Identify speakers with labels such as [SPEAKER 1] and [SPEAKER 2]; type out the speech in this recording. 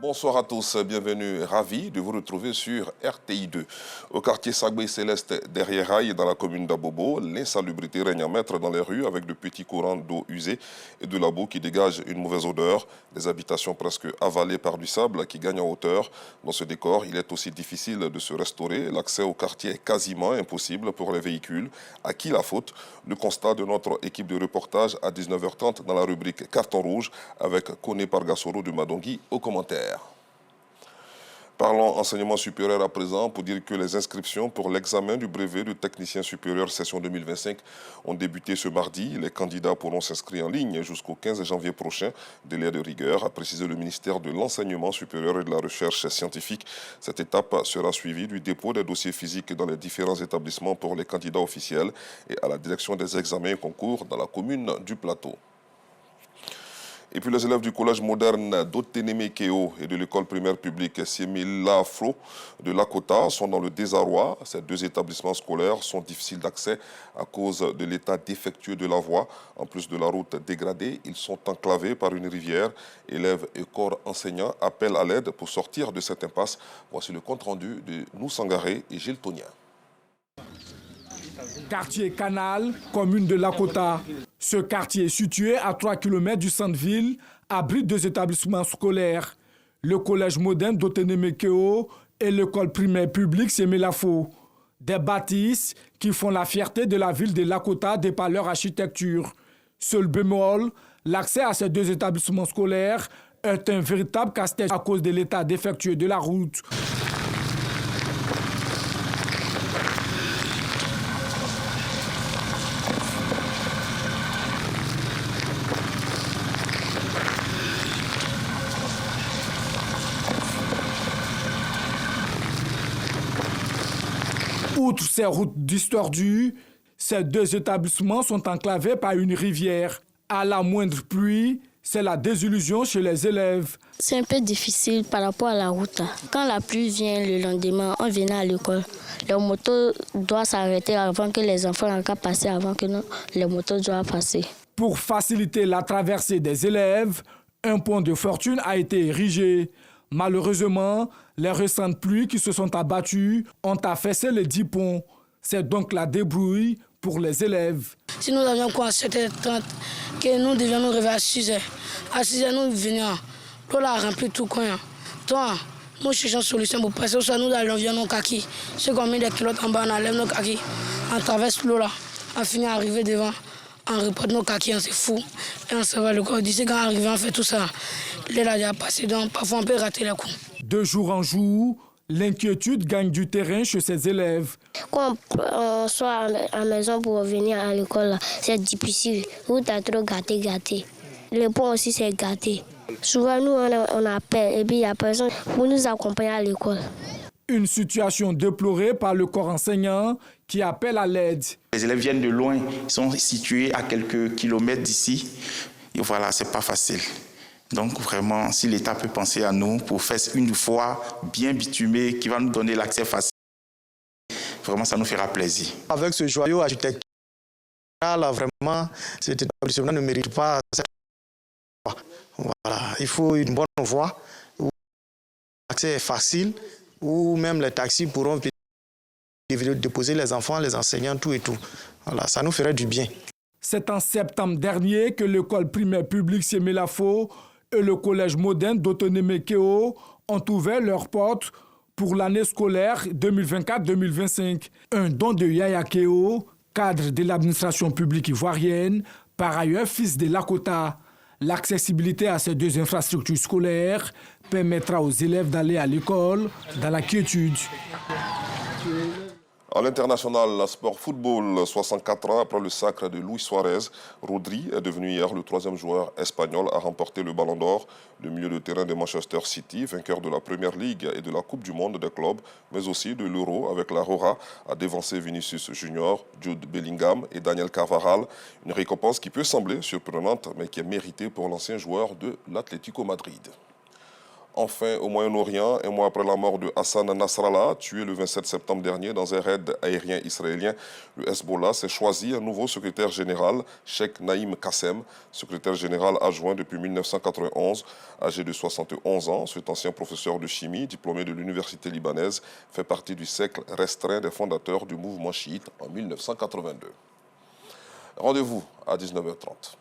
[SPEAKER 1] Bonsoir à tous, bienvenue, ravi de vous retrouver sur RTI 2. Au quartier Sagbé Céleste derrière Rail, dans la commune d'Abobo, l'insalubrité règne en maître dans les rues avec de petits courants d'eau usée et de la boue qui dégagent une mauvaise odeur. Des habitations presque avalées par du sable qui gagne en hauteur. Dans ce décor, il est aussi difficile de se restaurer. L'accès au quartier est quasiment impossible pour les véhicules. À qui la faute? Le constat de notre équipe de reportage à 19h30 dans la rubrique Carton rouge avec Koné Pargasoro de Madongui aux commentaires. Parlons enseignement supérieur à présent pour dire que les inscriptions pour l'examen du brevet de technicien supérieur session 2025 ont débuté ce mardi. Les candidats pourront s'inscrire en ligne jusqu'au 15 janvier prochain, délai de rigueur, a précisé le ministère de l'Enseignement supérieur et de la Recherche scientifique. Cette étape sera suivie du dépôt des dossiers physiques dans les différents établissements pour les candidats officiels et à la direction des examens et concours dans la commune du Plateau. Et puis les élèves du collège moderne d'Otenemekeo et de l'école primaire publique Siemila Flo de Lakota sont dans le désarroi. Ces deux établissements scolaires sont difficiles d'accès à cause de l'état défectueux de la voie. En plus de la route dégradée, ils sont enclavés par une rivière. Élèves et corps enseignants appellent à l'aide pour sortir de cette impasse. Voici le compte-rendu de Noussangaré et Gilles Tonien.
[SPEAKER 2] Quartier Canal, commune de Lakota. Ce quartier, situé à 3 km du centre-ville, abrite deux établissements scolaires. Le collège moderne d'Otenemekeo et l'école primaire publique Semelafo. Des bâtisses qui font la fierté de la ville de Lakota de par leur architecture. Seul bémol, l'accès à ces deux établissements scolaires est un véritable casse-tête à cause de l'état défectueux de la route. Outre ces routes distordues, ces deux établissements sont enclavés par une rivière. À la moindre pluie, c'est la désillusion chez les élèves.
[SPEAKER 3] C'est un peu difficile par rapport à la route. Quand la pluie vient le lendemain, on vient à l'école. Les motos doivent s'arrêter avant que les enfants n'aient qu'à passer, avant que les motos doivent passer.
[SPEAKER 2] Pour faciliter la traversée des élèves, un pont de fortune a été érigé. Malheureusement, les récentes pluies qui se sont abattues ont affaissé les 10 ponts. C'est donc la débrouille pour les élèves.
[SPEAKER 4] Si nous avions quoi à 7h30, que nous devions nous réveiller à 6h. À 6h, nous venions. L'eau a rempli tout le coin. Toi, nous cherchons une solution pour passer. Soit nous allons vers nos kakis. Ceux qui ont mis des culottes en bas, on enlève nos kakis. On traverse l'eau là. On finit à arriver devant. On reporte nos kakis, on se fout. Et on se va le corps. D'ici quand on arrive, on fait tout ça. L'air a déjà passé, donc parfois on peut rater les coups.
[SPEAKER 2] De jour en jour, l'inquiétude gagne du terrain chez ces élèves.
[SPEAKER 3] Quand on soit à la maison pour revenir à l'école, c'est difficile. Route est trop gâtée. Le pont aussi, c'est gâté. Souvent, nous, on appelle et puis il n'y a personne pour nous accompagner à l'école.
[SPEAKER 2] Une situation déplorée par le corps enseignant qui appelle à l'aide.
[SPEAKER 5] Les élèves viennent de loin, ils sont situés à quelques kilomètres d'ici. Et voilà, c'est pas facile. Donc vraiment, si l'État peut penser à nous pour faire une voie bien bitumée qui va nous donner l'accès facile, vraiment ça nous fera plaisir.
[SPEAKER 6] Avec ce joyau architectural, vraiment, cet établissement ne mérite pas cette voie. Voilà, il faut une bonne voie où l'accès est facile, où même les taxis pourront déposer les enfants, les enseignants, tout et tout. Voilà, ça nous ferait du bien.
[SPEAKER 2] C'est en septembre dernier que l'école primaire publique Semelafo et le collège moderne d'Otenemekeo ont ouvert leurs portes pour l'année scolaire 2024-2025. Un don de Yaya Keo, cadre de l'administration publique ivoirienne, par ailleurs fils de Lakota. L'accessibilité à ces deux infrastructures scolaires permettra aux élèves d'aller à l'école dans la quiétude.
[SPEAKER 1] À l'international, sport football, 64 ans après le sacre de Luis Suarez, Rodri est devenu hier le troisième joueur espagnol à remporter le Ballon d'Or. Le milieu de terrain de Manchester City, vainqueur de la Première Ligue et de la Coupe du Monde des clubs, mais aussi de l'Euro avec la Roja, a dévancé Vinicius Junior, Jude Bellingham et Daniel Carvajal. Une récompense qui peut sembler surprenante, mais qui est méritée pour l'ancien joueur de l'Atlético Madrid. Enfin, au Moyen-Orient, un mois après la mort de Hassan Nasrallah, tué le 27 septembre dernier dans un raid aérien israélien, le Hezbollah s'est choisi un nouveau secrétaire général, Sheikh Naïm Qassem, secrétaire général adjoint depuis 1991, âgé de 71 ans. Cet ancien professeur de chimie, diplômé de l'université libanaise, fait partie du cercle restreint des fondateurs du mouvement chiite en 1982. Rendez-vous à 19h30.